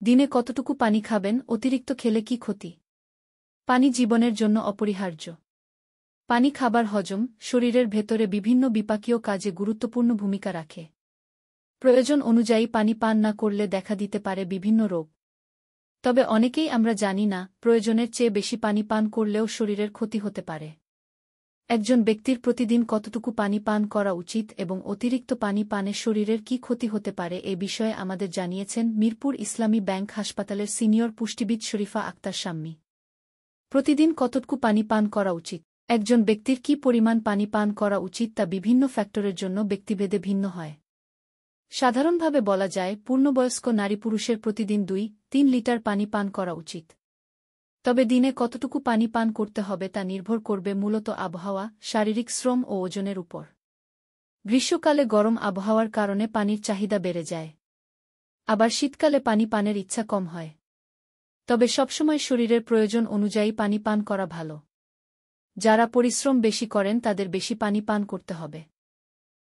দিনে কতটুকু পানি খাবেন, অতিরিক্ত খেলে কি ক্ষতি? পানি জীবনের জন্য অপরিহার্য। পানি খাবার হজম, শরীরের ভেতরে বিভিন্ন বিপাকীয় কাজে গুরুত্বপূর্ণ ভূমিকা রাখে। প্রয়োজন অনুযায়ী পানি পান না করলে দেখা দিতে পারে বিভিন্ন রোগ। তবে অনেকেই আমরা জানি না, প্রয়োজনের চেয়ে বেশি পানি পান করলেও শরীরের ক্ষতি হতে পারে। একজন ব্যক্তির প্রতিদিন কতটুকু পানি পান করা উচিত এবং অতিরিক্ত পানি পানে শরীরের কি ক্ষতি হতে পারে এ বিষয়ে আমাদের জানিয়েছেন মিরপুর ইসলামী ব্যাংক হাসপাতালের সিনিয়র পুষ্টিবিদ শরীফা আক্তার শাম্মী। প্রতিদিন কতটুকু পানি পান করা উচিত? একজন ব্যক্তির কি পরিমাণ পানি পান করা উচিত তা বিভিন্ন ফ্যাক্টরের জন্য ব্যক্তিভেদে ভিন্ন হয়। সাধারণভাবে বলা যায়, পূর্ণবয়স্ক নারী পুরুষের প্রতিদিন 2-3 লিটার পানি পান করা উচিত। তবে দিনে কতটুকু পানি পান করতে হবে তা নির্ভর করবে মূলত আবহাওয়া, শারীরিক শ্রম ও ওজনের উপর। গ্রীষ্মকালে গরম আবহাওয়ার কারণে পানির চাহিদা বেড়ে যায়। আবার শীতকালে পানি পানের ইচ্ছা কম হয়। তবে সবসময় শরীরের প্রয়োজন অনুযায়ী পানি পান করা ভালো। যারা পরিশ্রম বেশি করেন তাদের বেশি পানি পান করতে হবে।